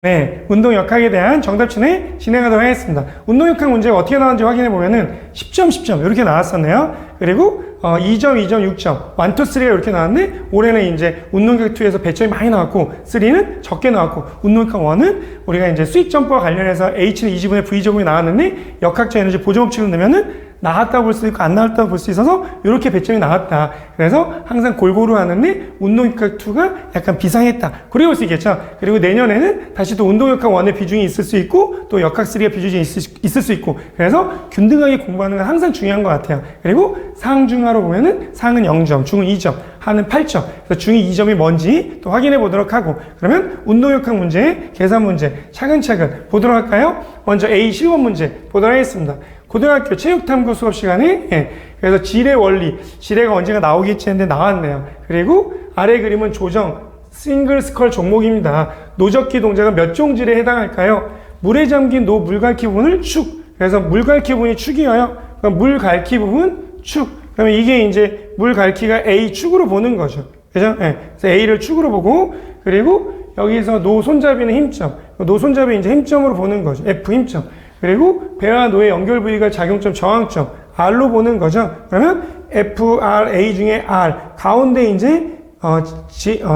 네, 운동역학에 대한 정답진에 진행하도록 하겠습니다. 운동역학 문제가 어떻게 나왔는지 확인해 보면은 10점, 10점 이렇게 나왔었네요. 그리고 2점, 2점, 6점, 1, 2, 3가 이렇게 나왔는데 올해는 이제 운동역학 2에서 배점이 많이 나왔고 3는 적게 나왔고 운동역학 1은 우리가 이제 수익 점프와 관련해서 H는 2지분의 V제곱이 나왔는데 역학적 에너지 보존법칙을 넣으면은 나왔다고 볼 수 있고 안 나왔다고 볼 수 있어서 이렇게 배점이 나왔다. 그래서 항상 골고루 하는데 운동역학 2가 약간 비상했다. 그렇게 볼 수 있겠죠. 그리고 내년에는 다시 또 운동역학 1의 비중이 있을 수 있고 또 역학 3의 비중이 있을 수 있고 그래서 균등하게 공부하는 건 항상 중요한 것 같아요. 그리고 상중하로 보면은 상은 0점, 중은 2점, 하는 8점. 그래서 중이 2점이 뭔지 또 확인해 보도록 하고 그러면 운동역학 문제, 계산 문제 차근차근 보도록 할까요? 먼저 A 실원 문제 보도록 하겠습니다. 고등학교 체육탐구 수업 시간에 그래서 지뢰 원리, 지뢰가 언젠가 나오겠지 했는데 나왔네요. 그리고 아래 그림은 조정, 싱글 스컬 종목입니다. 노젓기 동작은 몇 종 지뢰에 해당할까요? 물에 잠긴 노 물갈퀴 부분을 축. 그래서 물갈퀴 부분이 축이어요. 그럼 물갈퀴 부분 축. 그러면 이게 이제 물갈퀴가 A 축으로 보는 거죠. 그죠? 그래서 A를 축으로 보고 그리고 여기서 노 손잡이는 힘점. 노 손잡이 이제 힘점으로 보는 거죠. F 힘점. 그리고 배와 노의 연결 부위가 작용점, 저항점 R로 보는 거죠. 그러면 F, R, A 중에 R 가운데 이제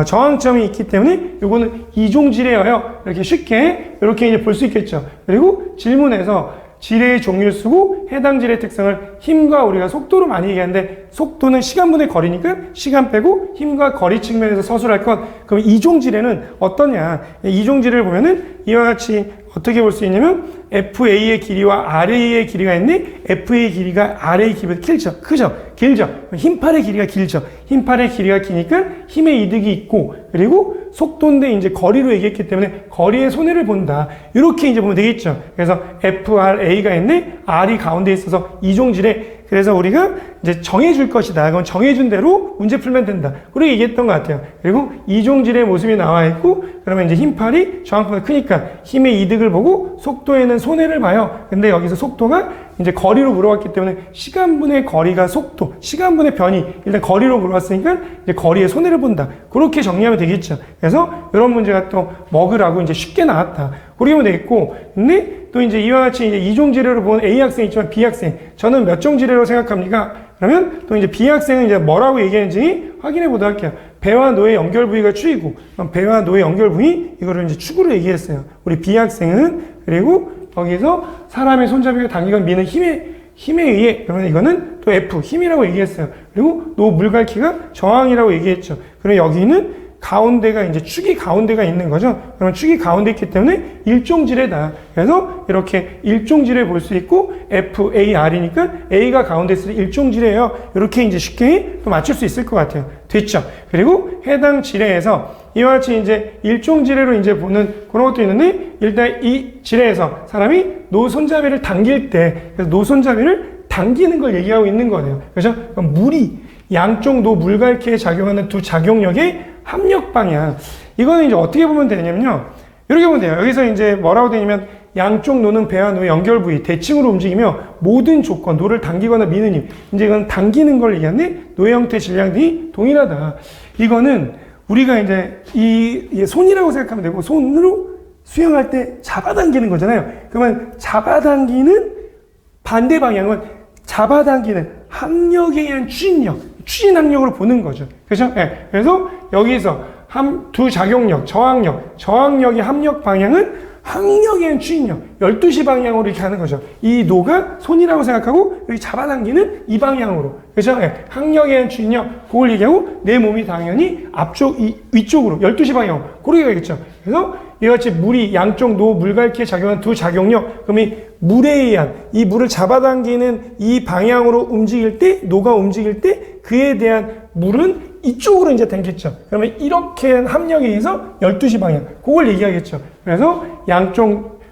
저항점이 있기 때문에 요거는 이종지뢰예요. 이렇게 쉽게 이렇게 이제 볼 수 있겠죠. 그리고 질문에서 지뢰의 종류를 쓰고 해당 지뢰의 특성을 힘과 우리가 속도로 많이 얘기하는데 속도는 시간분의 거리니까 시간 빼고 힘과 거리 측면에서 서술할 것. 그럼 이종지뢰는 어떠냐? 이종지뢰를 보면은 이와 같이 어떻게 볼 수 있냐면 FA의 길이와 RA의 길이가 있는데 FA의 길이가 RA의 길이보다 길죠. 크죠? 길죠? 힘팔의 길이가 길죠. 힘팔의 길이가 기니까 힘의 이득이 있고 그리고 속도인데 이제 거리로 얘기했기 때문에 거리의 손해를 본다. 이렇게 이제 보면 되겠죠. 그래서 FRA가 있네. R이 가운데 있어서 이종지뢰. 그래서 우리가 이제 정해줄 것이다. 그럼 정해준 대로 문제 풀면 된다. 그렇게 얘기했던 것 같아요. 그리고 이종지뢰의 모습이 나와 있고, 그러면 이제 힘팔이 저항보다 크니까 힘의 이득을 보고 속도에는 손해를 봐요. 근데 여기서 속도가 이제 거리로 물어봤기 때문에 시간분의 거리가 속도, 시간분의 변이 일단 거리로 물어봤으니까 이제 거리의 손해를 본다. 그렇게 정리하면 되겠죠. 그래서 이런 문제가 또 먹으라고 이제 쉽게 나왔다. 그렇게 하면 되겠고, 근데 또 이제 이와 같이 이제 이종지뢰를 본 A 학생이 있지만 B 학생, 저는 몇 종지뢰로 생각합니까? 그러면 또 이제 B 학생은 이제 뭐라고 얘기하는지 확인해 보도록 할게요. 배와 노의 연결 부위가 축이고, 그럼 배와 노의 연결 부위, 이거를 이제 축으로 얘기했어요. 우리 B 학생은, 그리고 여기서 사람의 손잡이가 당기건 미는 힘에 의해, 그러면 이거는 또 F, 힘이라고 얘기했어요. 그리고 노 물갈퀴가 저항이라고 얘기했죠. 그럼 여기는 가운데가 이제 축이 가운데가 있는 거죠. 그러면 축이 가운데 있기 때문에 일종지뢰다. 그래서 이렇게 일종지뢰 볼 수 있고 FAR이니까 A가 가운데 있으니 일종지뢰예요. 이렇게 이제 쉽게 또 맞출 수 있을 것 같아요. 됐죠? 그리고 해당 지뢰에서 이와 같이 이제 일종지뢰로 이제 보는 그런 것도 있는데 일단 이 지뢰에서 사람이 노 손잡이를 당길 때 그래서 노 손잡이를 당기는 걸 얘기하고 있는 거예요. 그렇죠? 그럼 물이 양쪽 노 물갈퀴에 작용하는 두 작용력의 합력 방향. 이거는 이제 어떻게 보면 되냐면요. 이렇게 보면 돼요. 여기서 이제 뭐라고 되냐면 양쪽 노는 배와 노의 연결 부위 대칭으로 움직이며 모든 조건, 노를 당기거나 미는 힘. 이제 이건 당기는 걸 얘기하는데 노의 형태 질량 등이 동일하다. 이거는 우리가 이제 이 손이라고 생각하면 되고 손으로 수영할 때 잡아당기는 거잖아요. 그러면 잡아당기는 반대 방향은 잡아당기는 합력에 의한 추진 합력으로 보는 거죠. 그렇죠? 네. 그래서 여기서 두 작용력, 저항력의 합력 방향은 항력에 의한 추진력, 12시 방향으로 이렇게 하는 거죠. 이 노가 손이라고 생각하고 여기 잡아당기는 이 방향으로. 그렇죠? 네. 항력에 의한 추진력, 그걸 얘기하고 내 몸이 당연히 위쪽으로, 12시 방향으로. 그렇게 가겠죠. 그래서 이와 같이 물이 양쪽 노 물갈퀴에 작용한 두 작용력, 그럼 이 물에 의한 이 물을 잡아당기는 이 방향으로 움직일 때, 노가 움직일 때 그에 대한 물은 이쪽으로 이제 당겼죠. 그러면 이렇게 합력에 의해서 12시 방향, 그걸 얘기하겠죠. 그래서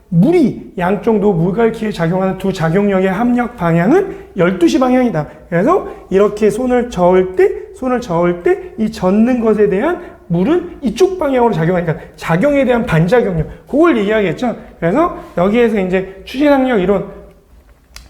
물이 양쪽 노 물갈퀴에 작용하는 두 작용력의 합력 방향은 12시 방향이다. 그래서 이렇게 손을 저을 때 이 젓는 것에 대한 물은 이쪽 방향으로 작용하니까 작용에 대한 반작용력, 그걸 얘기하겠죠. 그래서 여기에서 이제 추진항력 이론,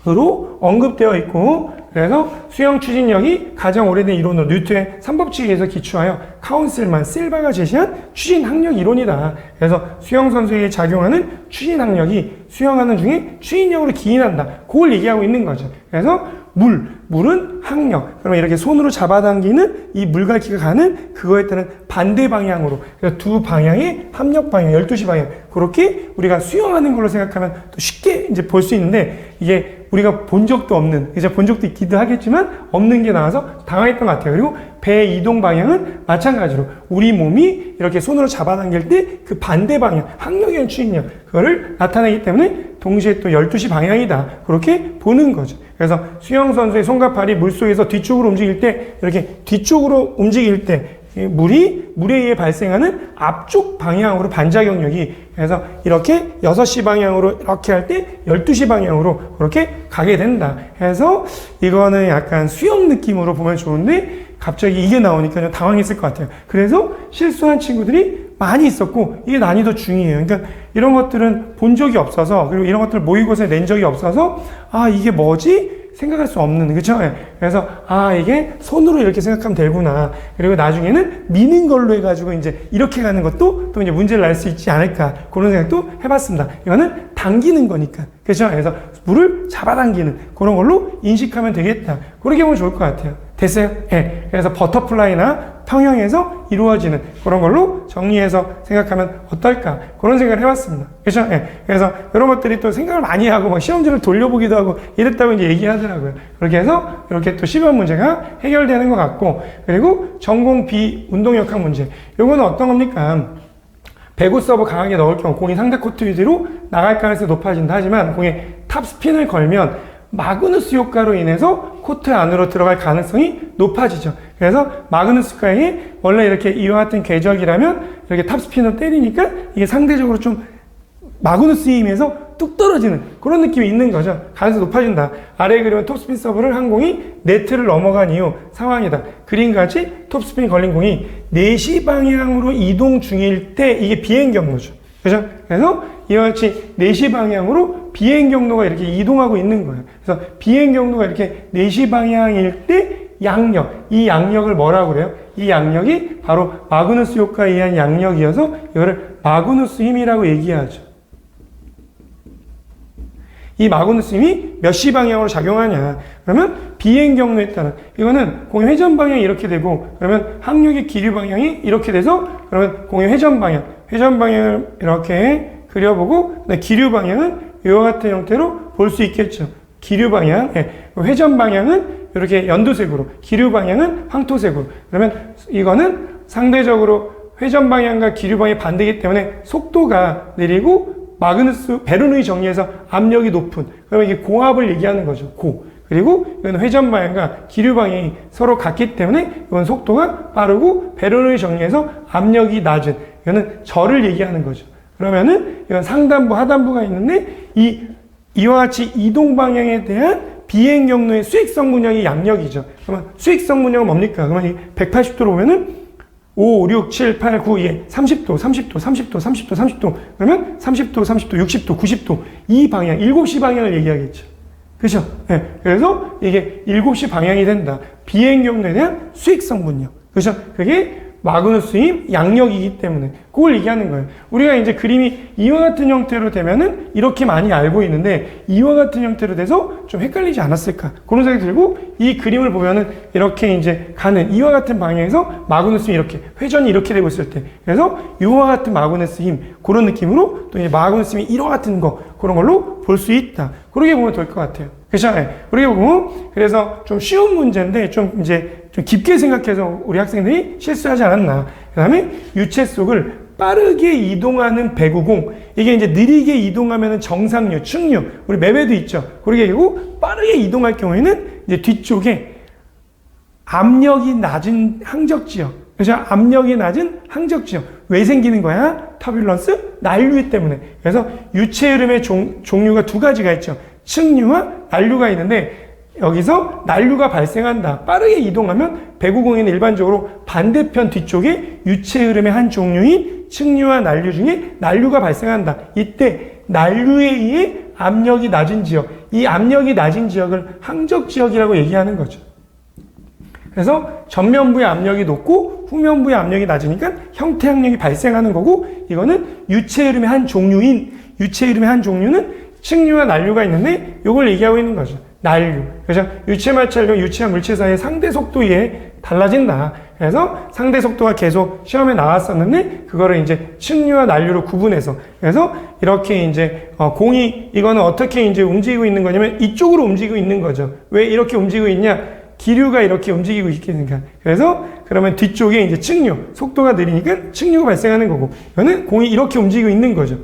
언급되어 있고, 그래서 수형 추진력이 가장 오래된 이론으로 뉴턴의 3법칙에 의해서 기초하여 카운셀만 실바가 제시한 추진 학력 이론이다. 그래서 수영 선수에게 작용하는 추진 학력이 수영하는 중에 추진력으로 기인한다. 그걸 얘기하고 있는 거죠. 그래서 물은 학력. 그러면 이렇게 손으로 잡아당기는 이 물갈퀴가 가는 그거에 따른 반대 방향으로. 그래서 두 방향의 합력 방향, 12시 방향. 그렇게 우리가 수영하는 걸로 생각하면 또 쉽게 이제 볼 수 있는데, 이게 우리가 본 적도 없는, 이제 본 적도 있기도 하겠지만 없는 게 나와서 당황했던 것 같아요. 그리고 배의 이동 방향은 마찬가지로 우리 몸이 이렇게 손으로 잡아당길 때 그 반대 방향, 학력의 추진력, 그거를 나타내기 때문에 동시에 또 12시 방향이다. 그렇게 보는 거죠. 그래서 수영 선수의 손과 발이 물속에서 뒤쪽으로 움직일 때, 이렇게 뒤쪽으로 움직일 때 물에 의해 발생하는 앞쪽 방향으로 반작용력이, 그래서 이렇게 6시 방향으로 이렇게 할 때 12시 방향으로 그렇게 가게 된다. 그래서 이거는 약간 수영 느낌으로 보면 좋은데 갑자기 이게 나오니까 좀 당황했을 것 같아요. 그래서 실수한 친구들이 많이 있었고, 이게 난이도 중이에요. 그러니까 이런 것들은 본 적이 없어서, 그리고 이런 것들을 모의고사에 낸 적이 없어서, 아, 이게 뭐지? 생각할 수 없는, 그쵸? 그래서, 아, 이게 손으로 이렇게 생각하면 되구나. 그리고 나중에는 미는 걸로 해가지고 이제 이렇게 가는 것도 또 이제 문제를 낼 수 있지 않을까. 그런 생각도 해봤습니다. 이거는 당기는 거니까. 그쵸? 그래서 물을 잡아당기는 그런 걸로 인식하면 되겠다. 그렇게 보면 좋을 것 같아요. 됐어요? 네. 그래서 버터플라이나 평형에서 이루어지는 그런 걸로 정리해서 생각하면 어떨까? 그런 생각을 해봤습니다. 그렇죠? 네. 그래서 이런 것들이 또 생각을 많이 하고 막 시험지를 돌려보기도 하고 이랬다고 이제 얘기하더라고요. 그렇게 해서 이렇게 또 10원 문제가 해결되는 것 같고, 그리고 전공 B 운동역학 문제. 요거는 어떤 겁니까? 배구 서브 강하게 넣을 경우 공이 상대 코트 위로 나갈 가능성이 높아진다. 하지만 공에 탑스핀을 걸면 마그누스 효과로 인해서 코트 안으로 들어갈 가능성이 높아지죠. 그래서 마그누스 효과에 원래 이렇게 이와 같은 궤적이라면 이렇게 탑스핀을 때리니까 이게 상대적으로 좀 마그누스 힘에서 뚝 떨어지는 그런 느낌이 있는 거죠. 가능성이 높아진다. 아래 그림은 톱스핀 서브를 한 공이 네트를 넘어간 이후 상황이다. 그림같이 톱스핀이 걸린 공이 4시 방향으로 이동 중일 때 이게 비행 경로죠. 그죠? 그래서 이와 같이 4시 방향으로 비행 경로가 이렇게 이동하고 있는 거예요. 그래서 비행 경로가 이렇게 4시 방향일 때 양력, 이 양력을 뭐라고 그래요? 이 양력이 바로 마그누스 효과에 의한 양력이어서 이거를 마그누스 힘이라고 얘기하죠. 이 마그누스 힘이 몇 시 방향으로 작용하냐? 그러면 비행 경로에 따른, 이거는 공의 회전 방향이 이렇게 되고, 그러면 항력의 기류 방향이 이렇게 돼서, 그러면 공의 회전 방향을 이렇게 그려보고, 기류 방향은 이와 같은 형태로 볼 수 있겠죠. 기류 방향, 회전 방향은 이렇게 연두색으로, 기류 방향은 황토색으로. 그러면 이거는 상대적으로 회전 방향과 기류 방향이 반대이기 때문에 속도가 느리고 마그누스 베르누이 정리에서 압력이 높은, 그러면 이게 고압을 얘기하는 거죠. 고. 그리고 이건 회전 방향과 기류 방향이 서로 같기 때문에 이건 속도가 빠르고 베르누이 정리에서 압력이 낮은, 이거는 절을 얘기하는 거죠. 그러면은 이건 상단부, 하단부가 있는데 이와 같이 이동 방향에 대한 비행 경로의 수익성 분량이 양력이죠. 그러면 수익성 분량은 뭡니까? 그러면 이 180도로 보면은 5, 6, 7, 8, 9, 30도, 30도, 30도, 30도, 30도. 그러면 30도, 30도, 60도, 90도. 이 방향, 7시 방향을 얘기하겠죠. 그죠? 네. 그래서 이게 7시 방향이 된다. 비행 경로에 대한 수익성 분력. 그죠? 그게 마그누스 힘 양력이기 때문에 그걸 얘기하는 거예요. 우리가 이제 그림이 이와 같은 형태로 되면은 이렇게 많이 알고 있는데 이와 같은 형태로 돼서 좀 헷갈리지 않았을까 그런 생각이 들고, 이 그림을 보면은 이렇게 이제 가는 이와 같은 방향에서 마그누스 힘이 이렇게 회전이 이렇게 되고 있을 때, 그래서 이와 같은 마그누스 힘 그런 느낌으로 또 이제 마그누스 힘이 이와 같은 거 그런 걸로 볼 수 있다. 그렇게 보면 될 것 같아요. 그렇죠? 네. 그렇게 보면 그래서 좀 쉬운 문제인데 좀 깊게 생각해서 우리 학생들이 실수하지 않았나. 그 다음에 유체 속을 빠르게 이동하는 배구공, 이게 이제 느리게 이동하면 정상류, 측류, 우리 맵에도 있죠. 그렇게 되고 빠르게 이동할 경우에는 이제 뒤쪽에 압력이 낮은 항적지역, 그렇죠? 압력이 낮은 항적지역. 왜 생기는 거야? 터뷸런스, 난류 때문에. 그래서 유체 흐름의 종류가 두 가지가 있죠. 측류와 난류가 있는데, 여기서 난류가 발생한다. 빠르게 이동하면 배구공에는 일반적으로 반대편 뒤쪽에 유체 흐름의 한 종류인 측류와 난류 중에 난류가 발생한다. 이때 난류에 의해 압력이 낮은 지역, 이 압력이 낮은 지역을 항적 지역이라고 얘기하는 거죠. 그래서 전면부의 압력이 높고 후면부의 압력이 낮으니까 형태 압력이 발생하는 거고, 이거는 유체 흐름의 한 종류인, 유체 흐름의 한 종류는 층류와 난류가 있는데 이걸 얘기하고 있는 거죠. 난류. 그래서 유체 마찰과 유체와 물체 사이의 상대 속도에 달라진다. 그래서 상대 속도가 계속 시험에 나왔었는데 그거를 이제 층류와 난류로 구분해서, 그래서 이렇게 이제 공이 이거는 어떻게 이제 움직이고 있는 거냐면 이쪽으로 움직이고 있는 거죠. 왜 이렇게 움직이고 있냐? 기류가 이렇게 움직이고 있겠니까. 그래서 그러면 뒤쪽에 이제 층류, 속도가 느리니까 층류가 발생하는 거고, 이거는 공이 이렇게 움직이고 있는 거죠.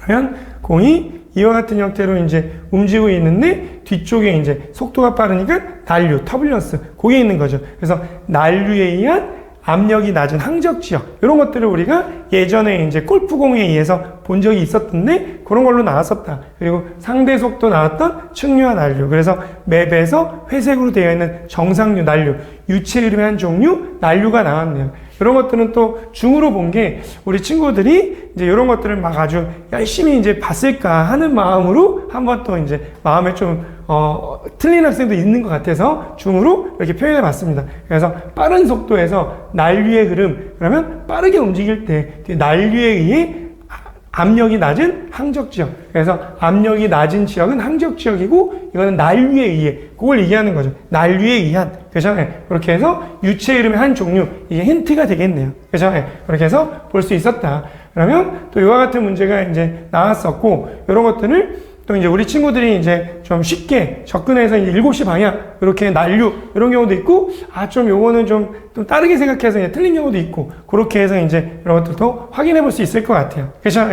그러면 공이 이와 같은 형태로 이제 움직이고 있는데 뒤쪽에 이제 속도가 빠르니까 난류, 터뷸런스, 그게 있는 거죠. 그래서 난류에 의한 압력이 낮은 항적 지역, 이런 것들을 우리가 예전에 이제 골프공에 의해서 본 적이 있었던데 그런 걸로 나왔었다. 그리고 상대 속도 나왔던 층류와 난류. 그래서 맵에서 회색으로 되어 있는 정상류, 난류, 유체 흐름의 한 종류, 난류가 나왔네요. 이런 것들은 또 중으로 본 게 우리 친구들이 이제 이런 것들을 막 아주 열심히 이제 봤을까 하는 마음으로 한번 또 이제 마음에 좀 틀린 학생도 있는 것 같아서 중으로 이렇게 표현해 봤습니다. 그래서 빠른 속도에서 난류의 흐름, 그러면 빠르게 움직일 때 난류에 의해 압력이 낮은 항적 지역. 그래서 압력이 낮은 지역은 항적 지역이고, 이거는 난류에 의해, 그걸 얘기하는 거죠. 난류에 의한. 그래서 그렇게 해서 유체 흐름의 한 종류, 이게 힌트가 되겠네요. 그래서 그렇게 해서 볼 수 있었다. 그러면 또 이와 같은 문제가 이제 나왔었고, 이런 것들을 또 이제 우리 친구들이 이제 좀 쉽게 접근해서 이제 7시 방향, 이렇게 난류, 이런 경우도 있고, 좀 요거는 좀 다르게 생각해서 이제 틀린 경우도 있고, 그렇게 해서 이제 이런 것들도 확인해 볼 수 있을 것 같아요. 그래서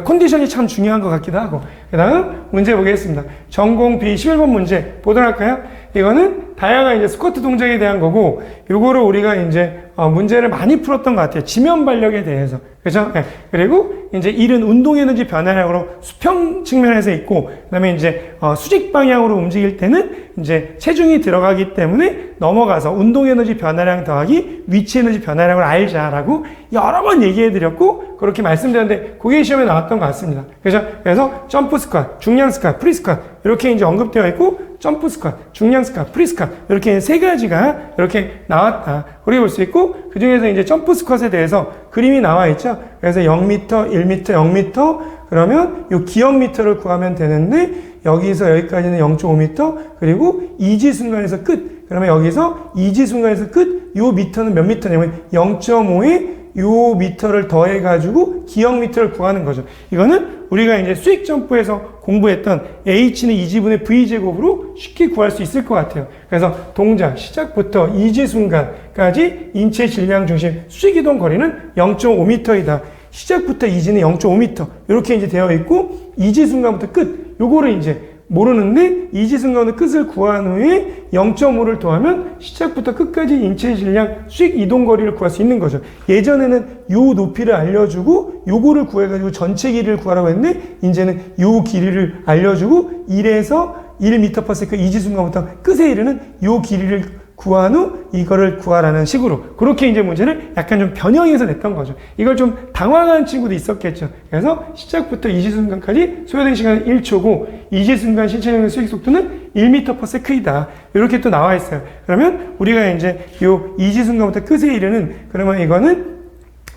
컨디션이 참 중요한 것 같기도 하고. 그 다음 문제 보겠습니다. 전공 B 11번 문제 보도록 할까요? 이거는 다양한 이제 스쿼트 동작에 대한 거고, 요거를 우리가 이제 문제를 많이 풀었던 것 같아요. 지면 발력에 대해서. 그죠? 그리고 이제 이른 운동 에너지 변화량으로 수평 측면에서 있고, 그 다음에 이제 수직 방향으로 움직일 때는 이제 체중이 들어가기 때문에 넘어가서 운동 에너지 변화량 더하기 위치 에너지 변화량을 알자라고 여러 번 얘기해 드렸고, 그렇게 말씀드렸는데 그게 시험에 나왔던 것 같습니다. 그래서 점프 스쿼트, 중량 스쿼트, 프리 스쿼트 이렇게 이제 언급되어 있고, 점프 스쿼트, 중량 스쿼트, 프리 스쿼트 이렇게 세 가지가 이렇게 나왔다. 그렇게 볼 수 있고, 그 중에서 이제 점프 스쿼트에 대해서 그림이 나와 있죠. 그래서 0m, 1m, 0m 그러면 요 기억 미터를 구하면 되는데, 여기서 여기까지는 0.5m, 그리고 이지 순간에서 끝. 그러면 여기서 이지 순간에서 끝, 요 미터는 몇 미터냐면 0.5에 요 미터를 더해가지고 기억 미터를 구하는 거죠. 이거는 우리가 이제 수익 점프에서 공부했던 H는 2지분의 V제곱으로 쉽게 구할 수 있을 것 같아요. 그래서 동작 시작부터 이지 순간까지 인체 질량 중심 수직 이동 거리는 0.5m이다. 시작부터 이지는 0.5m 이렇게 이제 되어 있고, 이지 순간부터 끝 요거를 이제 모르는데 이지 순간의 끝을 구한 후에 0.5를 더하면 시작부터 끝까지 인체 질량 수직 이동 거리를 구할 수 있는 거죠. 예전에는 요 높이를 알려주고 요거를 구해가지고 전체 길이를 구하라고 했는데, 이제는 요 길이를 알려주고 1에서 1m/s 이지 순간부터 끝에 이르는 요 길이를 구한 후 이거를 구하라는 식으로, 그렇게 이제 문제를 약간 좀 변형해서 냈던 거죠. 이걸 좀 당황한 친구도 있었겠죠. 그래서 시작부터 이지 순간까지 소요된 시간은 1초고 이지 순간 신체 능력 수익 속도는 1m/s이다. 이렇게 또 나와 있어요. 그러면 우리가 이제 요 이지 순간부터 끝에 이르는, 그러면 이거는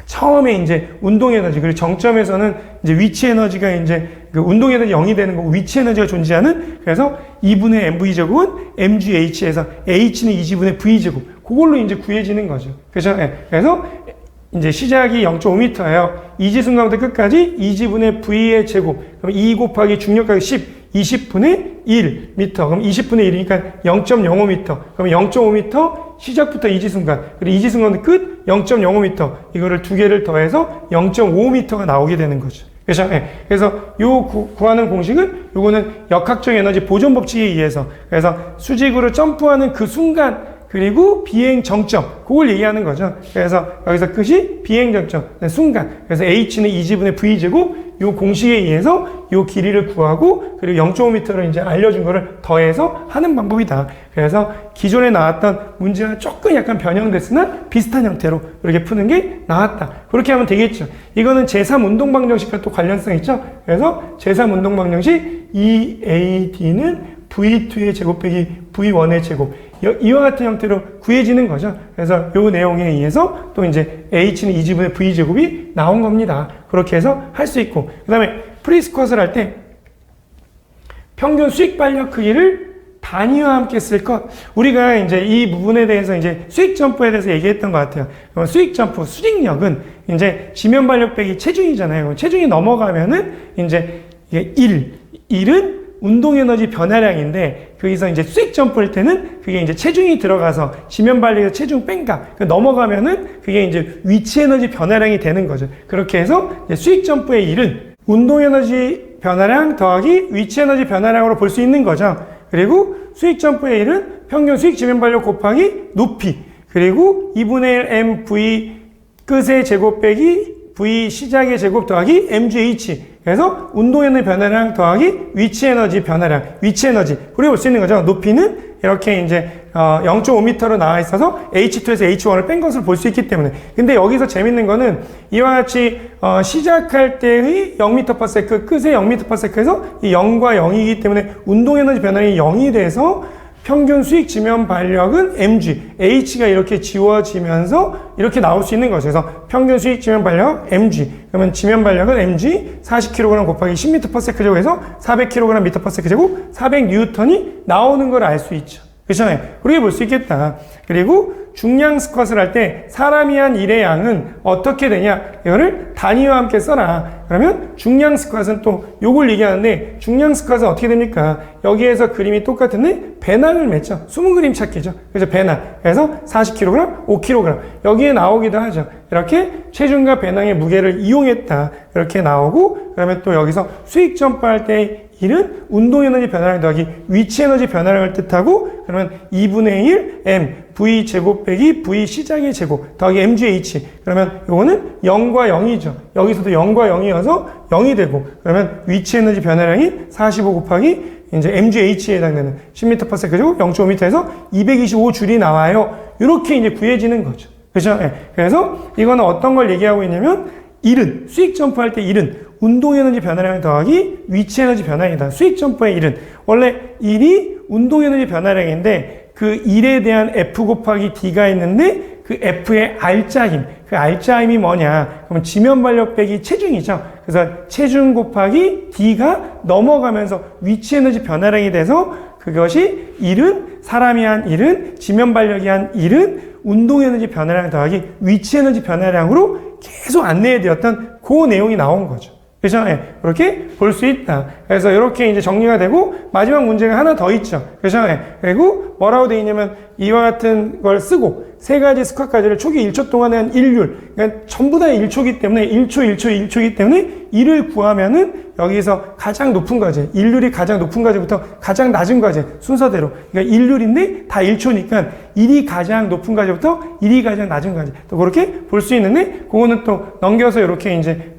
처음에 이제 운동 에너지, 그리고 정점에서는 이제 위치 에너지가 이제 그 운동 에너지 0이 되는 거고, 위치 에너지가 존재하는, 그래서 2분의 mv 제곱은 mgh에서 h는 2지분의 v 제곱, 그걸로 이제 구해지는 거죠. 그래서 이제 시작이 0.5m예요. 이지 순간부터 끝까지 2지분의 v의 제곱, 그럼 2 곱하기 중력하기 10, 20분의 1m. 그럼 20분의 1이니까 0.05m. 그럼 0.5m 시작부터 이지 순간, 그리고 이지 순간 끝 0.05m. 이거를 두 개를 더해서 0.5m가 나오게 되는 거죠. 그래서 요 구하는 공식은, 요거는 역학적 에너지 보존 법칙에 의해서, 그래서 수직으로 점프하는 그 순간, 그리고 비행 정점, 그걸 얘기하는 거죠. 그래서 여기서 끝이 비행 정점, 순간. 그래서 h는 2지분의 v제곱, 요 공식에 의해서 요 길이를 구하고 그리고 0.5m를 이제 알려준 거를 더해서 하는 방법이다. 그래서 기존에 나왔던 문제와 조금 약간 변형됐으나 비슷한 형태로 이렇게 푸는 게 나왔다. 그렇게 하면 되겠죠. 이거는 제3 운동방정식과 또 관련성 있죠. 그래서 제3 운동방정식 EAD는 V2의 제곱 빼기 V1의 제곱. 이와 같은 형태로 구해지는 거죠. 그래서 이 내용에 의해서 또 이제 H는 2지분의 V제곱이 나온 겁니다. 그렇게 해서 할 수 있고. 그 다음에 프리스쿼트를 할 때 평균 수익 발력 크기를 단위와 함께 쓸 것. 우리가 이제 이 부분에 대해서 이제 수익 점프에 대해서 얘기했던 것 같아요. 수익 점프, 수직력은 이제 지면 발력 빼기 체중이잖아요. 체중이 넘어가면은 이제 이게 1은 운동 에너지 변화량인데 거기서 이제 수익 점프할 때는 그게 이제 체중이 들어가서 지면 발력에서 체중 뺀값 넘어가면은 그게 이제 위치 에너지 변화량이 되는 거죠. 그렇게 해서 이제 수익 점프의 1은 운동 에너지 변화량 더하기 위치 에너지 변화량으로 볼 수 있는 거죠. 그리고 수익 점프의 1은 평균 수익 지면 발력 곱하기 높이 그리고 2분의 1 mv 끝의 제곱 빼기 v 시작의 제곱 더하기 mgh. 그래서 운동 에너지 변화량 더하기 위치 에너지 변화량, 위치 에너지. 그리고 볼 수 있는 거죠. 높이는 이렇게 이제 0.5m로 나와 있어서 H2에서 H1을 뺀 것을 볼 수 있기 때문에. 근데 여기서 재밌는 거는 이와 같이 시작할 때의 0m/s, 끝의 0m/s에서 이 0과 0이기 때문에 운동 에너지 변화량이 0이 돼서 평균 수익 지면 발력은 mg, h가 이렇게 지워지면서 이렇게 나올 수 있는 거죠. 그래서 평균 수익 지면 발력 mg, 그러면 지면 발력은 mg 40kg 곱하기 10m/s 제곱해서 400kg m/s 제곱 400N이 나오는 걸 알 수 있죠. 그렇죠? 그렇게 볼 수 있겠다. 그리고 중량 스쿼트를 할 때 사람이 한 일의 양은 어떻게 되냐? 이거를 단위와 함께 써라. 그러면 중량 스쿼트는 또 요걸 얘기하는데 중량 스쿼트는 어떻게 됩니까? 여기에서 그림이 똑같은데 배낭을 맺죠. 숨은 그림 찾기죠. 그래서 배낭. 그래서 40kg, 5kg. 여기에 나오기도 하죠. 이렇게 체중과 배낭의 무게를 이용했다. 이렇게 나오고 그러면 또 여기서 수익 점프할 때 1은 운동 에너지 변화량 더하기 위치 에너지 변화량을 뜻하고 그러면 2분의 1 m v 제곱 빼기 v 시작의 제곱 더하기 mgh. 그러면 요거는 0과 0이죠. 여기서도 0과 0이어서 0이 되고 그러면 위치 에너지 변화량이 45 곱하기 이제 mgh에 해당되는 10m/s 제곱 0.5m에서 225줄이 나와요. 이렇게 이제 구해지는 거죠. 그렇죠? 네. 그래서 이거는 어떤 걸 얘기하고 있냐면 1은 수익 점프할 때 1은 운동 에너지 변화량 더하기 위치 에너지 변화량이다. 수익 점프의 1은 원래 1이 운동 에너지 변화량인데 그 1에 대한 F 곱하기 D가 있는데 그 F의 R자힘, 그 R자힘이 뭐냐? 그러면 지면 발력 빼기 체중이죠. 그래서 체중 곱하기 D가 넘어가면서 위치 에너지 변화량이 돼서 그것이 1은 사람이 한 1은 지면 발력이 한 1은 운동 에너지 변화량 더하기 위치 에너지 변화량으로 계속 안내되었던 그 내용이 나온 거죠. 그렇죠? 네, 그렇게 볼 수 있다. 그래서 이렇게 이제 정리가 되고 마지막 문제가 하나 더 있죠. 그렇죠? 네, 그리고 뭐라고 되어 있냐면 이와 같은 걸 쓰고 세 가지 스쿼트까지를 초기 1초 동안에 한 일률, 그러니까 전부 다 1초기 때문에 1초이기 때문에 1을 구하면은 여기서 가장 높은 과제, 일률이 가장 높은 과제부터 가장 낮은 과제 순서대로. 그러니까 일률인데 다 1초니까 1이 가장 높은 과제부터 1이 가장 낮은 과제. 또 그렇게 볼 수 있는데 그거는 또 넘겨서 이렇게 이제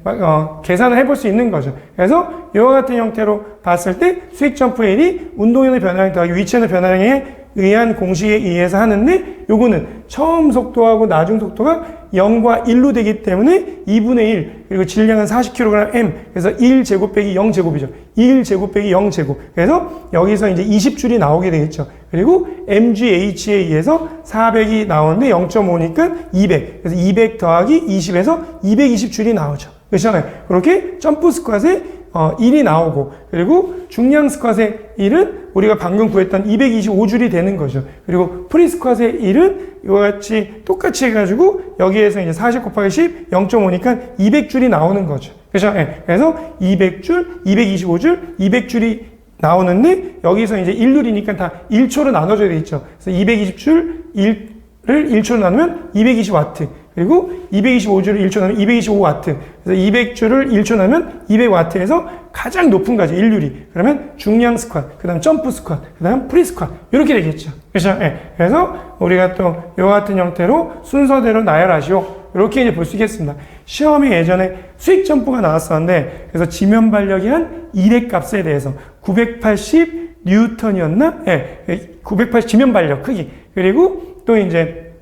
계산을 해볼 수 있는 거죠. 그래서 이와 같은 형태로 봤을 때 수익 점프의 1이 운동에너지 변화량 더하기 위치 에너지 변화량에 의한 공식에 의해서 하는데 요거는 처음 속도하고 나중 속도가 0과 1로 되기 때문에 2분의 1 그리고 질량은 40kg m 그래서 1제곱 빼기 0제곱이죠. 1제곱 빼기 0제곱 그래서 여기서 이제 20줄이 나오게 되겠죠. 그리고 mgh에 의해서 400이 나오는데 0.5니까 200 그래서 200 더하기 20에서 220줄이 나오죠. 그렇죠? 그렇게 점프 스쿼트에 1이 나오고 그리고 중량 스쿼트의 1은 우리가 방금 구했던 225줄이 되는 거죠. 그리고 프리 스쿼트의 1은 이와 같이 똑같이 해가지고 여기에서 이제 40 곱하기 10 0.5니까 200줄이 나오는 거죠. 그렇죠? 네. 그래서 200줄, 225줄, 200줄이 나오는데 여기서 이제 1률이니까 다 1초로 나눠져야 되겠죠. 그래서 220줄 1을 1초로 나누면 220와트. 그리고 225줄을 1초 나누면 225와트. 그래서 200줄을 1초 나누면 200와트에서 가장 높은 과제, 일률이. 그러면 중량 스쿼트, 그 다음 점프 스쿼트, 그 다음 프리 스쿼트. 이렇게 되겠죠. 그렇죠? 네. 그래서 우리가 또 이와 같은 형태로 순서대로 나열하시오. 이렇게 이제 볼 수 있겠습니다. 시험에 예전에 수익 점프가 나왔었는데, 그래서 지면 발력이 한 1의 값에 대해서 980 뉴턴이었나? 예, 980 지면 발력 크기. 그리고 또 이제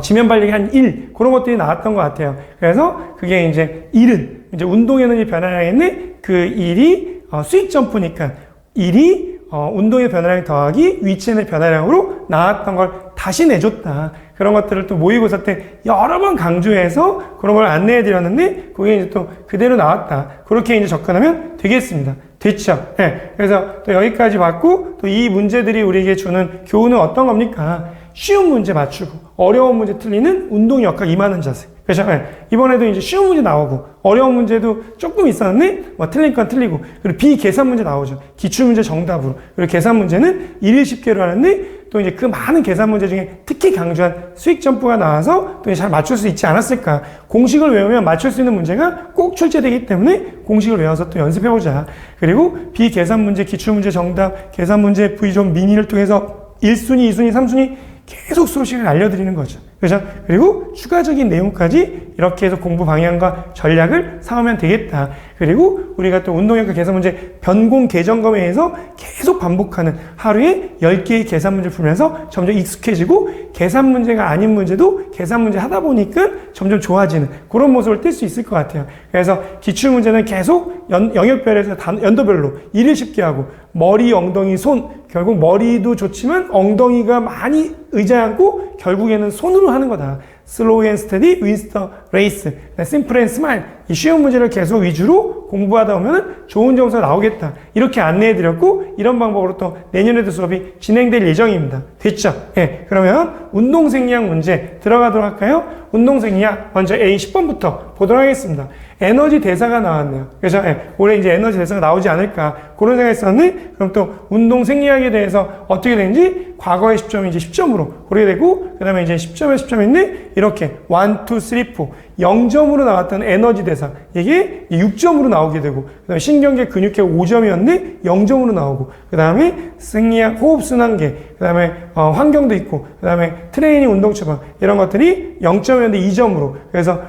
지면 발력이 한 1, 그런 것들이 나왔던 것 같아요. 그래서 그게 이제 1은 이제 운동 에너지 변화량인데, 그 1이 수익 점프니까 1이 운동의 변화량 더하기 위치 에너지 변화량으로 나왔던 걸 다시 내줬다. 그런 것들을 또 모의고사 때 여러 번 강조해서 그런 걸 안내해 드렸는데, 그게 이제 또 그대로 나왔다. 그렇게 이제 접근하면 되겠습니다. 됐죠? 네. 그래서 또 여기까지 봤고, 또 이 문제들이 우리에게 주는 교훈은 어떤 겁니까? 쉬운 문제 맞추고, 어려운 문제 틀리는 운동 역학 임하는 자세. 그렇죠? 네. 이번에도 이제 쉬운 문제 나오고, 어려운 문제도 조금 있었는데, 뭐 틀린 건 틀리고, 그리고 비계산 문제 나오죠. 기출문제 정답으로. 그리고 계산 문제는 1일 10개로 하는데, 또 이제 그 많은 계산 문제 중에 특히 강조한 수익 점프가 나와서 또 잘 맞출 수 있지 않았을까. 공식을 외우면 맞출 수 있는 문제가 꼭 출제되기 때문에 공식을 외워서 또 연습해보자. 그리고 비계산 문제, 기출문제 정답, 계산 문제, V존 미니를 통해서 1순위, 2순위, 3순위 계속 소식을 알려드리는 거죠. 그죠? 그리고 추가적인 내용까지 이렇게 해서 공부 방향과 전략을 삼으면 되겠다. 그리고 우리가 또 운동역학 계산 문제 변공 개점검에 의해서 계속 반복하는 하루에 10개의 계산 문제를 풀면서 점점 익숙해지고, 계산 문제가 아닌 문제도 계산 문제 하다 보니까 점점 좋아지는 그런 모습을 띌 수 있을 것 같아요. 그래서 기출 문제는 계속 영역별에서 연도별로 1일 쉽게 하고, 머리, 엉덩이, 손, 결국 머리도 좋지만 엉덩이가 많이 의자에 앉고 결국에는 손으로 하는 거다. 슬로우 앤 스테디, 윈스터 레이스, 심플 앤 스마일. 이 쉬운 문제를 계속 위주로 공부하다 보면 좋은 점수가 나오겠다. 이렇게 안내해드렸고, 이런 방법으로 또 내년에도 수업이 진행될 예정입니다. 됐죠? 예. 그러면 운동생리학 문제 들어가도록 할까요? 운동생리학 먼저 A 10번부터 보도록 하겠습니다. 에너지 대사가 나왔네요. 그래서 올해 이제 에너지 대사가 나오지 않을까 그런 생각이 있었는데, 그럼 또 운동 생리학에 대해서 어떻게 되는지 과거의 10점이 이제 10점으로 고르게 되고, 그 다음에 이제 10점에 10점인데 이렇게 1, 2, 3, 4 0점으로 나왔던 에너지 대사 이게 6점으로 나오게 되고, 그 다음에 신경계 근육계 5점이었는데 0점으로 나오고, 그 다음에 생리학 호흡순환계, 그 다음에 환경도 있고, 그 다음에 트레이닝 운동 처방 이런 것들이 0점이었는데 2점으로. 그래서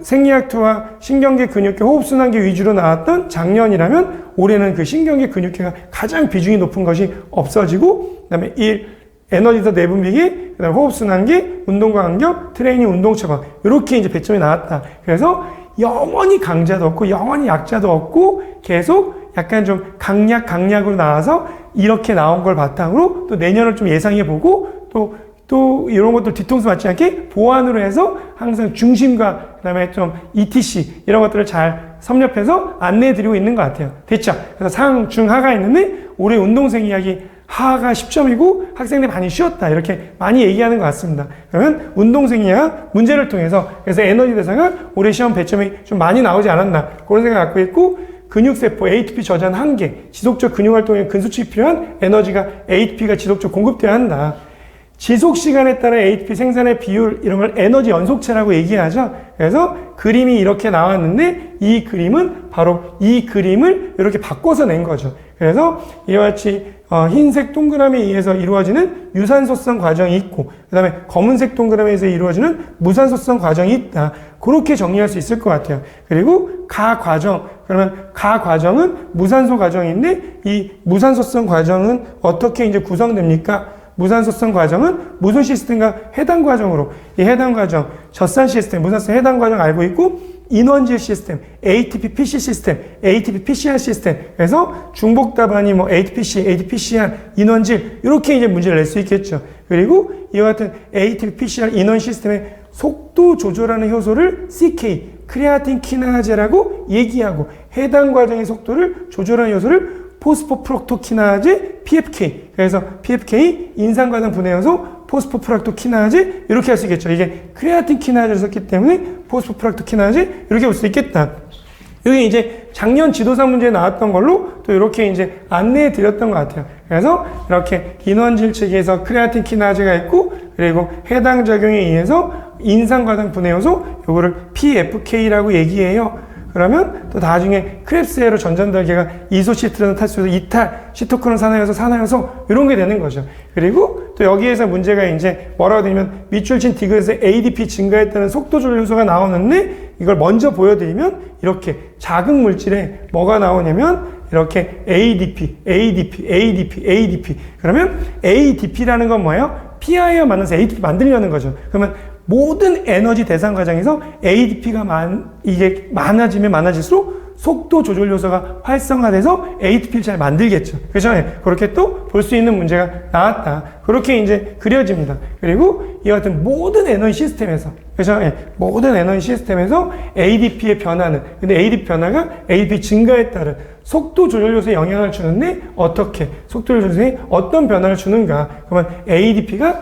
생리학투와 신경계 근육계 호흡순환계 위주로 나왔던 작년이라면, 올해는 그 신경계 근육계가 가장 비중이 높은 것이 없어지고, 그 다음에 에너지더 내분비계, 그 다음에 호흡순환계, 운동과 간격, 트레이닝 운동 처방 이렇게 이제 배점이 나왔다. 그래서 영원히 강자도 없고 영원히 약자도 없고 계속 약간 좀 강약으로 나와서 이렇게 나온 걸 바탕으로 또 내년을 좀 예상해보고, 또 이런 것들 뒤통수 맞지 않게 보완으로 해서 항상 중심과 그 다음에 좀 ETC 이런 것들을 잘 섭렵해서 안내해드리고 있는 것 같아요. 됐죠? 그래서 상, 중, 하가 있는데 올해 운동생 이야기 하가 10점이고 학생들이 많이 쉬었다 이렇게 많이 얘기하는 것 같습니다. 그러면 운동생이야 문제를 통해서 그래서 에너지 대사가 올해 시험 배점이 좀 많이 나오지 않았나 그런 생각 갖고 있고, 근육세포 ATP 저장 한계, 지속적 근육활동에 근수축이 필요한 에너지가 ATP가 지속적 공급돼야 한다. 지속시간에 따라 ATP 생산의 비율 이런 걸 에너지 연속체라고 얘기하죠. 그래서 그림이 이렇게 나왔는데 이 그림은 바로 이 그림을 이렇게 바꿔서 낸 거죠. 그래서 이와 같이 흰색 동그라미에 의해서 이루어지는 유산소성 과정이 있고, 그 다음에 검은색 동그라미에서 이루어지는 무산소성 과정이 있다. 그렇게 정리할 수 있을 것 같아요. 그리고 가 과정, 그러면 가 과정은 무산소 과정인데 이 무산소성 과정은 어떻게 이제 구성됩니까? 무산소성 과정은 무슨 시스템과 해당 과정으로, 이 해당 과정, 젖산 시스템, 무산소성 해당 과정 알고 있고, 인원질 시스템, ATP PC 시스템, ATP PCR 시스템. 그래서 중복 답안이 뭐 ATPC, ATPCR, 인원질 이렇게 이제 문제를 낼 수 있겠죠. 그리고 이와 같은 ATP PCR 인원 시스템의 속도 조절하는 효소를 CK, 크레아틴 키나제라고 얘기하고, 해당 과정의 속도를 조절하는 효소를 포스포프록토키나제 PFK. 그래서 PFK 인산과당 분해효소 포스포프록토키나제 이렇게 할 수 있겠죠. 이게 크레아틴 키나제를 썼기 때문에 포스포프록토키나제 이렇게 볼 수 있겠다. 이게 이제 작년 지도사 문제에 나왔던 걸로 또 이렇게 이제 안내해 드렸던 것 같아요. 그래서 이렇게 인원질 측에서 크레아틴 키나제가 있고, 그리고 해당 작용에 의해서 인산과당 분해효소 요거를 PFK라고 얘기해요. 그러면 또 나중에 크랩스에로 전전달계가 이소시트라는 탈수에서 이탈, 시토크론 산화효소 이런 게 되는 거죠. 그리고 또 여기에서 문제가 이제 뭐라고 되냐면 밑줄친 디귿에서 ADP 증가했다는 속도 조절 효소가 나오는데 이걸 먼저 보여드리면 이렇게 자극 물질에 뭐가 나오냐면 이렇게 ADP, ADP, ADP, ADP. 그러면 ADP라는 건 뭐예요? P하이어 만나서 ADP 만들려는 거죠. 그러면 모든 에너지 대상 과정에서 ADP가 이게 많아지면 많아질수록 속도 조절 요소가 활성화돼서 ATP를 잘 만들겠죠. 그렇죠? 그렇게 또 볼 수 있는 문제가 나왔다. 그렇게 이제 그려집니다. 그리고 이와 같은 모든 에너지 시스템에서, 그렇죠? 모든 에너지 시스템에서 ADP의 변화는, 근데 ADP 변화가 ADP 증가에 따른 속도 조절 요소에 영향을 주는데 어떻게, 속도 조절 요소에 어떤 변화를 주는가? 그러면 ADP가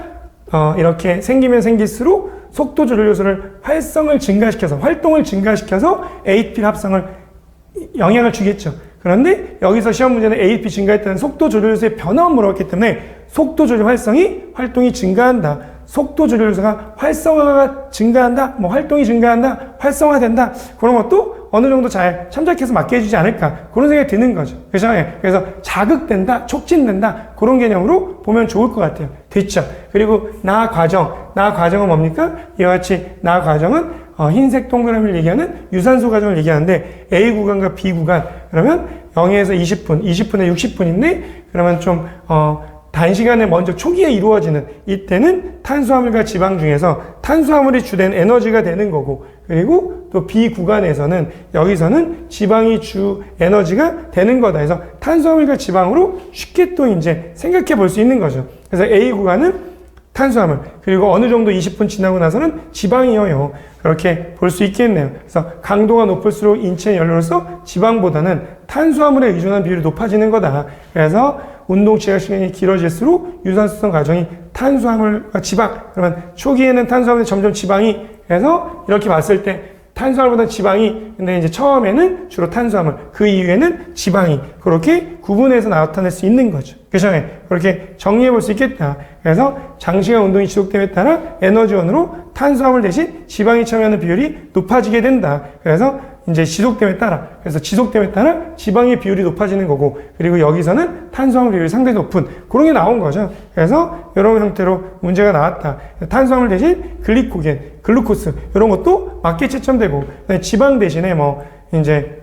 이렇게 생기면 생길수록 속도 조절 요소를 활동을 증가시켜서 ATP 합성을 영향을 주겠죠. 그런데 여기서 시험 문제는 ATP 증가에 따른 속도 조절 요소의 변화만 물어봤기 때문에 속도 조절 활동이 증가한다. 속도 조절 요소가 활성화가 증가한다. 활동이 증가한다. 활성화된다. 그런 것도 어느 정도 잘 참작해서 맞게 해주지 않을까. 그런 생각이 드는 거죠. 그래서 자극된다, 촉진된다. 그런 개념으로 보면 좋을 것 같아요. 됐죠? 그리고 나 과정은 뭡니까? 이와 같이 나 과정은 흰색 동그라미를 얘기하는 유산소 과정을 얘기하는데 A 구간과 B 구간 그러면 0에서 20분, 20분에 60분인데 그러면 좀 단시간에 먼저 초기에 이루어지는 이때는 탄수화물과 지방 중에서 탄수화물이 주된 에너지가 되는 거고 그리고 또 B 구간에서는 여기서는 지방이 주 에너지가 되는 거다. 그래서 탄수화물과 지방으로 쉽게 또 이제 생각해 볼 수 있는 거죠. 그래서 A 구간은 탄수화물 그리고 어느 정도 20분 지나고 나서는 지방이어요. 그렇게 볼 수 있겠네요. 그래서 강도가 높을수록 인체 연료로서 지방보다는 탄수화물에 의존한 비율이 높아지는 거다. 그래서 운동 지각 시간이 길어질수록 유산소성 과정이 탄수화물과 지방 그러면 초기에는 탄수화물이 점점 지방이 그래서 이렇게 봤을 때 탄수화물보다 지방이 근데 이제 처음에는 주로 탄수화물 그 이후에는 지방이 그렇게 구분해서 나타낼 수 있는 거죠. 그래서 그렇게 정리해 볼 수 있겠다. 그래서 장시간 운동이 지속됨에 따라 에너지원으로 탄수화물 대신 지방이 참여하는 비율이 높아지게 된다. 그래서 이제 지속됨에 따라 지방의 비율이 높아지는 거고 그리고 여기서는 탄수화물 비율이 상당히 높은 그런 게 나온 거죠. 그래서 이런 형태로 문제가 나왔다. 탄수화물 대신 글루코스 이런 것도 맞게 채점되고 지방 대신에 이제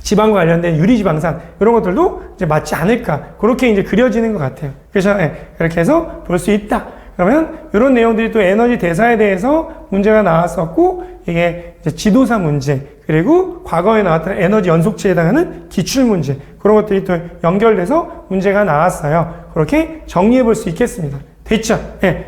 지방과 관련된 유리지방산 이런 것들도 이제 맞지 않을까 그렇게 이제 그려지는 것 같아요. 그래서 그렇게 해서 볼 수 있다. 그러면 이런 내용들이 또 에너지 대사에 대해서 문제가 나왔었고 이게 이제 지도사 문제 그리고 과거에 나왔던 에너지 연속체에 해당하는 기출 문제 그런 것들이 또 연결돼서 문제가 나왔어요. 그렇게 정리해 볼 수 있겠습니다. 됐죠?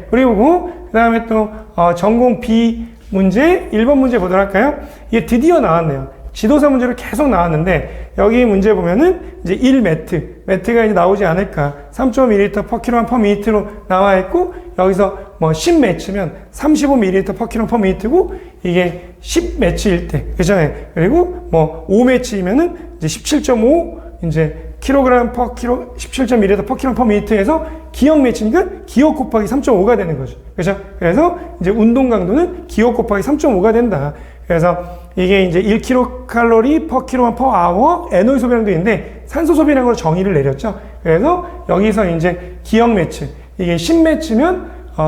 그리고 그 다음에 또 전공 B 문제 1번 문제 보도록 할까요? 이게 드디어 나왔네요. 지도사 문제로 계속 나왔는데 여기 문제 보면은 이제 1매트가 이제 나오지 않을까 3.5ml per kg per minute로 나와 있고 여기서 10매치면 35ml per kg per minute고 이게 10매치일 때 그죠? 그리고 5매치면은 이제 17.5 이제 킬로그램 per kg 17.1ml per kg per minute에서 기억 매치니까 기억 곱하기 3.5가 되는 거죠. 그죠? 그래서 이제 운동 강도는 기억 곱하기 3.5가 된다. 그래서 이게 이제 1kcal per kg per hour 에너지 소비량도 있는데 산소 소비량으로 정의를 내렸죠. 그래서 여기서 이제 기억 매치 이게 10매치면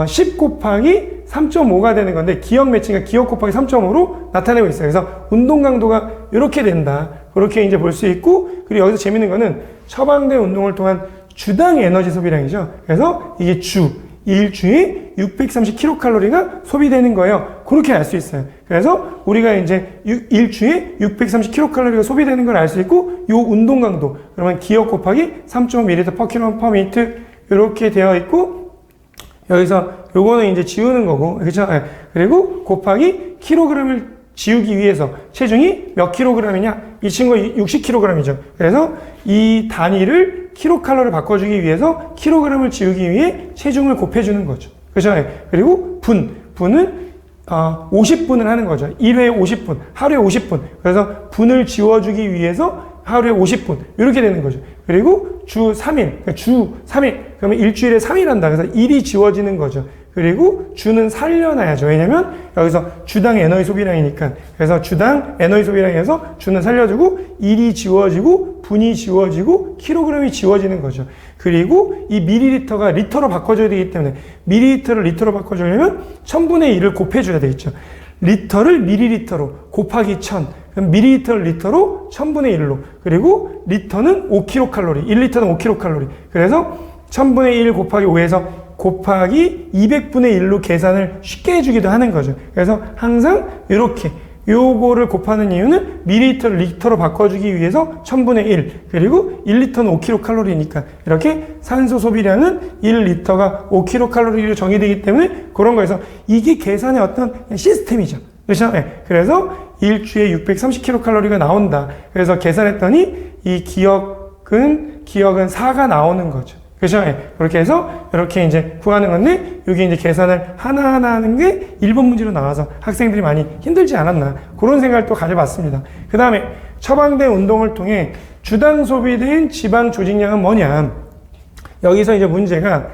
10 곱하기 3.5가 되는 건데 기억 매치가 기억 곱하기 3.5로 나타내고 있어요. 그래서 운동 강도가 이렇게 된다. 그렇게 이제 볼 수 있고 그리고 여기서 재밌는 거는 처방된 운동을 통한 주당 에너지 소비량이죠. 그래서 이게 일주에 630kcal가 소비되는 거예요. 그렇게 알 수 있어요. 그래서 우리가 이제 일주에 630kcal가 소비되는 걸 알 수 있고 요 운동 강도 그러면 기억 곱하기 3.5ml per kg per minute 이렇게 되어 있고 여기서 요거는 이제 지우는 거고 그렇죠? 그리고 곱하기 킬로그램을 지우기 위해서 체중이 몇 킬로그램이냐? 이 친구가 60kg이죠. 그래서 이 단위를 킬로칼로리를 바꿔주기 위해서 킬로그램을 지우기 위해 체중을 곱해주는 거죠. 그렇죠? 그리고 분은 50분을 하는 거죠. 1회에 50분, 하루에 50분. 그래서 분을 지워주기 위해서 하루에 50분 이렇게 되는 거죠. 그리고 주 3일 그러면 일주일에 3일 한다. 그래서 일이 지워지는 거죠. 그리고 주는 살려놔야죠. 왜냐면 여기서 주당 에너지 소비량이니까. 그래서 주당 에너지 소비량에서 주는 살려주고 일이 지워지고 분이 지워지고 킬로그램이 지워지는 거죠. 그리고 이 밀리리터가 리터로 바꿔줘야 되기 때문에 밀리리터를 리터로 바꿔주려면 1000분의 1을 곱해줘야 되겠죠. 리터를 밀리리터로 곱하기 1000. 그럼 밀리리터를 리터로 1000분의 1로. 그리고 리터는 5kcal. 1리터는 5kcal. 그래서 1000분의 1 곱하기 5에서 곱하기 200분의 1로 계산을 쉽게 해주기도 하는 거죠. 그래서 항상 이렇게 요거를 곱하는 이유는 밀리리터를 리터로 바꿔주기 위해서 1000분의 1 그리고 1리터는 5kcal니까 이렇게 산소 소비량은 1리터가 5kcal로 정의되기 때문에 그런 거에서 이게 계산의 어떤 시스템이죠. 그렇죠? 네. 그래서 일주에 630kcal가 나온다. 그래서 계산했더니 이 기억은 4가 나오는 거죠. 그렇죠? 네. 그렇게 해서 이렇게 이제 구하는 건데 여기 이제 계산을 하나하나 하는 게 1번 문제로 나와서 학생들이 많이 힘들지 않았나 그런 생각을 또 가져봤습니다. 그 다음에 처방된 운동을 통해 주당 소비된 지방 조직량은 뭐냐? 여기서 이제 문제가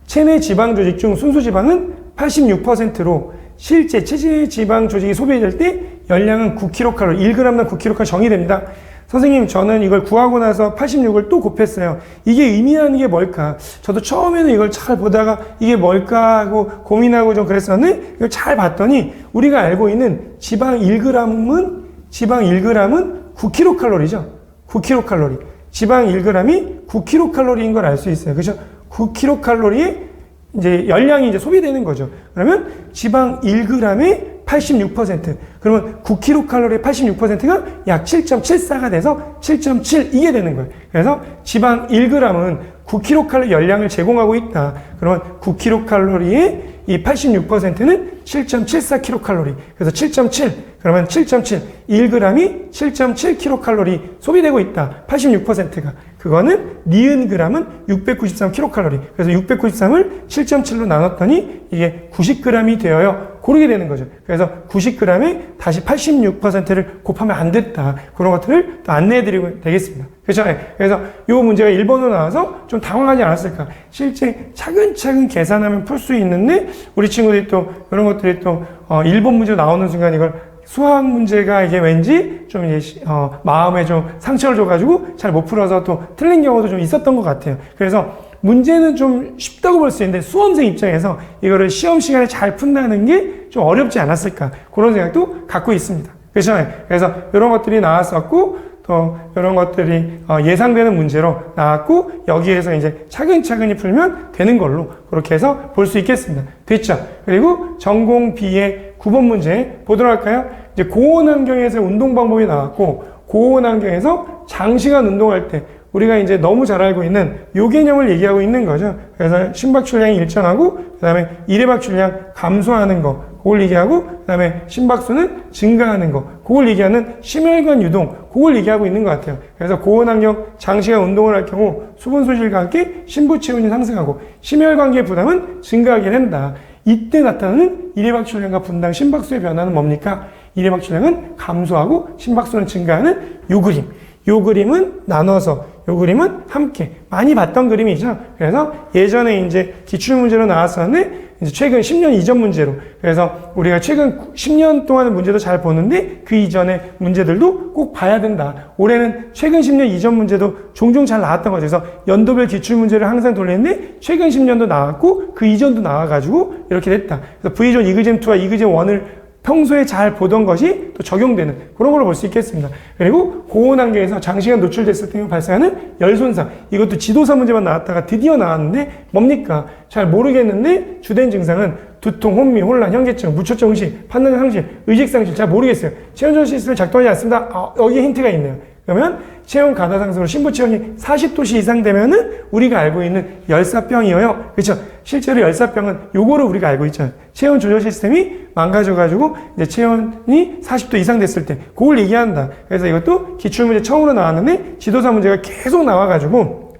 체내 지방 조직 중 순수 지방은 86%로 실제 체내 지방 조직이 소비될 때 열량은 9kcal, 1g당 9kcal 정의됩니다. 선생님, 저는 이걸 구하고 나서 86을 또 곱했어요. 이게 의미하는 게 뭘까? 저도 처음에는 이걸 잘 보다가 이게 뭘까 하고 고민하고 좀 그랬었는데 이걸 잘 봤더니 우리가 알고 있는 지방 1g은 9kcal죠. 9kcal. 지방 1g이 9kcal인 걸 알 수 있어요. 그죠? 9kcal의 이제 열량이 이제 소비되는 거죠. 그러면 지방 1g에 86%. 그러면 9kcal의 86%가 약 7.74가 돼서 7.7 이게 되는 거예요. 그래서 지방 1g은 9kcal 열량을 제공하고 있다. 그러면 9kcal의 이 86%는 7.74kcal. 그래서 7.7. 그러면 7.7. 1g이 7.7kcal 소비되고 있다. 86%가. 그거는 니은 g은 693kcal. 그래서 693을 7.7로 나눴더니 이게 90g이 되어요. 고르게 되는 거죠. 그래서 90g에 다시 86%를 곱하면 안 됐다. 그런 것들을 또 안내해드리고 되겠습니다. 그렇죠? 그래서 이 문제가 1번으로 나와서 좀 당황하지 않았을까. 실제 차근차근 계산하면 풀 수 있는데 우리 친구들이 또 이런 것들이 또 1번 문제로 나오는 순간 이걸 수학 문제가 이게 왠지 좀 이제 마음에 좀 상처를 줘가지고 잘 못 풀어서 또 틀린 경우도 좀 있었던 것 같아요. 그래서 문제는 좀 쉽다고 볼 수 있는데 수험생 입장에서 이거를 시험 시간에 잘 푼다는 게 좀 어렵지 않았을까 그런 생각도 갖고 있습니다. 그렇죠? 그래서 이런 것들이 나왔었고 또 이런 것들이 예상되는 문제로 나왔고 여기에서 이제 차근차근히 풀면 되는 걸로 그렇게 해서 볼 수 있겠습니다. 됐죠? 그리고 전공 B의 9번 문제 보도록 할까요? 이제 고온 환경에서 운동 방법이 나왔고 고온 환경에서 장시간 운동할 때 우리가 이제 너무 잘 알고 있는 요 개념을 얘기하고 있는 거죠. 그래서 심박 출량이 일정하고 그다음에 일회박 출량 감소하는 거 그걸 얘기하고 그다음에 심박수는 증가하는 거 그걸 얘기하는 심혈관 유동 그걸 얘기하고 있는 것 같아요. 그래서 고온 환경 장시간 운동을 할 경우 수분 손실과 함께 심부 체온이 상승하고 심혈관계 부담은 증가하게 된다. 이때 나타나는 일회박 출량과 분당 심박수의 변화는 뭡니까? 일회박 출량은 감소하고 심박수는 증가하는 요 그림. 요 그림은 나눠서 요 그림은 함께 많이 봤던 그림이죠. 그래서 예전에 이제 기출문제로 나왔었는데 이제 최근 10년 이전 문제로 그래서 우리가 최근 10년 동안의 문제도 잘 보는데 그 이전의 문제들도 꼭 봐야 된다. 올해는 최근 10년 이전 문제도 종종 잘 나왔던 거죠. 그래서 연도별 기출문제를 항상 돌리는데 최근 10년도 나왔고 그 이전도 나와가지고 이렇게 됐다. 그래서 V존 이그잼2와 이그잼1을 평소에 잘 보던 것이 또 적용되는 그런 걸로 볼 수 있겠습니다. 그리고 고온 환경에서 장시간 노출됐을 때 발생하는 열 손상 이것도 지도사 문제만 나왔다가 드디어 나왔는데 뭡니까? 잘 모르겠는데 주된 증상은 두통, 혼미, 혼란, 현기증, 무초점 의식, 판단 상실, 의식 상실 잘 모르겠어요. 체온 조절 시스템이 작동하지 않습니다. 여기에 힌트가 있네요. 그러면 체온 가다상승으로 심부 체온이 40도씨 이상 되면은 우리가 알고 있는 열사병이에요. 그렇죠? 실제로 열사병은 요거를 우리가 알고 있잖아요. 체온 조절 시스템이 망가져가지고 이제 체온이 40도 이상 됐을 때 그걸 얘기한다. 그래서 이것도 기출문제 처음으로 나왔는데 지도사 문제가 계속 나와가지고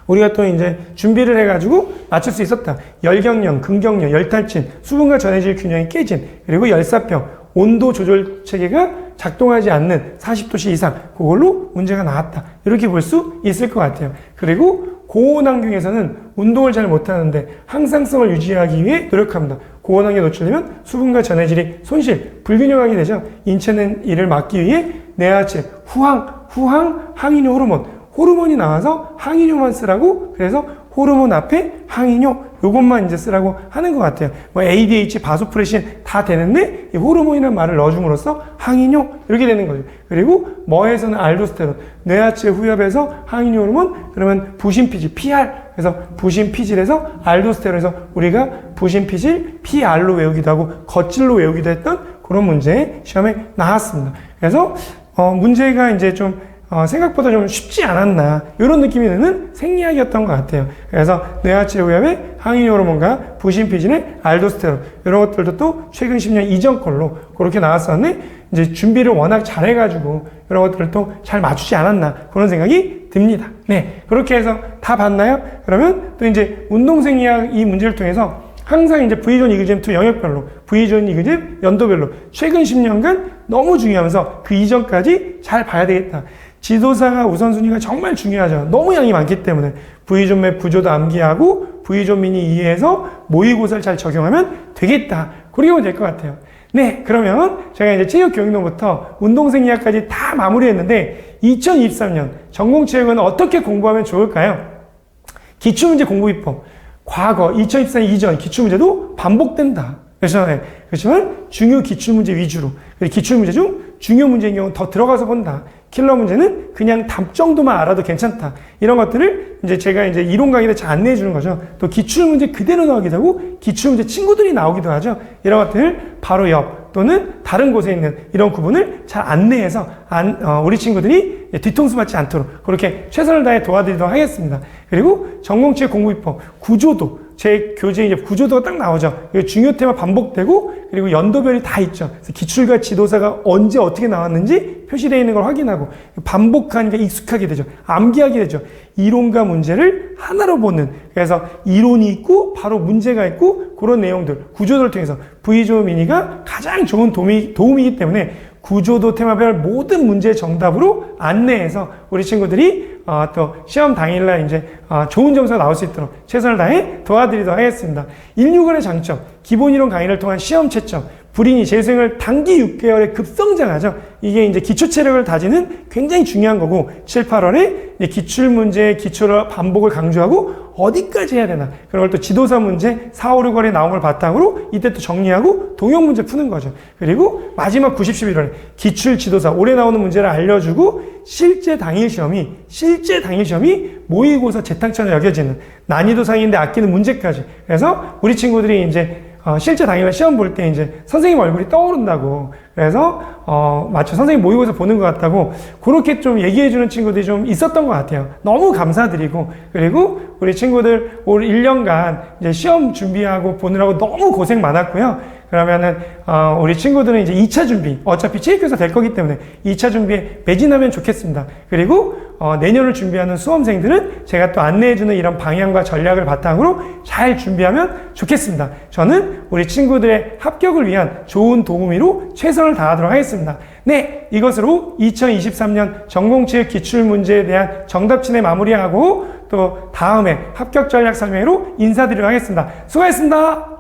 우리가 또 이제 준비를 해가지고 맞출 수 있었다. 열경련, 근경련, 열탈진, 수분과 전해질 균형이 깨진, 그리고 열사병, 온도 조절 체계가 작동하지 않는 40도씨 이상, 그걸로 문제가 나왔다. 이렇게 볼 수 있을 것 같아요. 그리고 고온 환경에서는 운동을 잘 못하는데 항상성을 유지하기 위해 노력합니다. 고온 환경에 노출되면 수분과 전해질이 손실, 불균형하게 되죠. 인체는 이를 막기 위해 내하체, 후항, 항이뇨 호르몬이 나와서 항이뇨만 쓰라고 그래서 호르몬 앞에 항이뇨 요것만 이제 쓰라고 하는 것 같아요. 뭐 ADH, 바소프레신 다 되는데 이 호르몬이라는 말을 넣어줌으로써 항이뇨 이렇게 되는 거죠. 그리고 뭐에서는 알도스테론, 뇌하체 후엽에서 항이뇨 호르몬, 그러면 부신피질, PR, 그래서 부신피질에서 알도스테론에서 우리가 부신피질, PR로 외우기도 하고 거칠로 외우기도 했던 그런 문제 시험에 나왔습니다. 그래서 문제가 이제 좀 생각보다 좀 쉽지 않았나 이런 느낌이 드는 생리학이었던 것 같아요. 그래서 뇌하체 후엽의 항이뇨 호르몬과 부신피질의 알도스테론 이런 것들도 또 최근 10년 이전 걸로 그렇게 나왔었는데 이제 준비를 워낙 잘해가지고 이런 것들을 또 잘 맞추지 않았나 그런 생각이 듭니다. 네, 그렇게 해서 다 봤나요? 그러면 또 이제 운동생리학 이 문제를 통해서 항상 이제 V존 이그잼2 영역별로, V존 이그잼 연도별로 최근 10년간 너무 중요하면서 그 이전까지 잘 봐야 되겠다. 지도사가 우선순위가 정말 중요하죠. 너무 양이 많기 때문에 V존 맵 구조도 암기하고 V존 미니 이해해서 모의고사를 잘 적용하면 되겠다. 그렇게 보면 될 것 같아요. 네, 그러면 제가 이제 체육교육론부터 운동생리학까지 다 마무리했는데 2023년 전공체육은 어떻게 공부하면 좋을까요? 기출문제 공부비법. 과거 2024년 이전 기출문제도 반복된다. 그렇지만 중요 기출문제 위주로. 기출문제 중 중요 문제인 경우는 더 들어가서 본다. 킬러 문제는 그냥 답 정도만 알아도 괜찮다. 이런 것들을 이제 제가 이제 이론 강의를 잘 안내해 주는 거죠. 또 기출문제 그대로 나오기도 하고 기출문제 친구들이 나오기도 하죠. 이런 것들을 바로 옆 또는 다른 곳에 있는 이런 구분을 잘 안내해서 우리 친구들이 뒤통수 맞지 않도록 그렇게 최선을 다해 도와드리도록 하겠습니다. 그리고 전공체육 공부비법 구조도 제 교재에 이제 구조도가 딱 나오죠. 중요 테마 반복되고 그리고 연도별이 다 있죠. 그래서 기출과 지도사가 언제 어떻게 나왔는지 표시되어 있는 걸 확인하고 반복하니까 익숙하게 되죠. 암기하게 되죠. 이론과 문제를 하나로 보는 그래서 이론이 있고 바로 문제가 있고 그런 내용들 구조도를 통해서 V조 미니가 가장 좋은 도움이기 때문에 구조도 테마별 모든 문제 정답으로 안내해서 우리 친구들이 또 시험 당일날 이제 좋은 점수가 나올 수 있도록 최선을 다해 도와드리도록 하겠습니다. 165의 장점, 기본 이론 강의를 통한 시험 채점, 불인이 재수생을 단기 6개월에 급성장하죠. 이게 이제 기초 체력을 다지는 굉장히 중요한 거고 7, 8월에 기출문제, 기초를 반복을 강조하고 어디까지 해야 되나 그런 걸 또 지도사 문제 4, 5, 6월에 나온 걸 바탕으로 이때 또 정리하고 동영 문제 푸는 거죠. 그리고 마지막 90, 11월에 기출 지도사 올해 나오는 문제를 알려주고 실제 당일 시험이 모의고사 재탕처럼 여겨지는 난이도 상인데 아끼는 문제까지. 그래서 우리 친구들이 이제 실제 당일날 시험 볼 때 이제 선생님 얼굴이 떠오른다고. 그래서, 마치 선생님 모의고사 보는 것 같다고. 그렇게 좀 얘기해주는 친구들이 좀 있었던 것 같아요. 너무 감사드리고. 그리고 우리 친구들 올 1년간 이제 시험 준비하고 보느라고 너무 고생 많았고요. 그러면은, 우리 친구들은 이제 2차 준비, 어차피 체육교사 될 거기 때문에 2차 준비에 매진하면 좋겠습니다. 그리고, 내년을 준비하는 수험생들은 제가 또 안내해주는 이런 방향과 전략을 바탕으로 잘 준비하면 좋겠습니다. 저는 우리 친구들의 합격을 위한 좋은 도우미로 최선을 다하도록 하겠습니다. 네, 이것으로 2023년 전공체육 기출문제에 대한 정답진에 마무리하고 또 다음에 합격 전략 설명회로 인사드리도록 하겠습니다. 수고하셨습니다.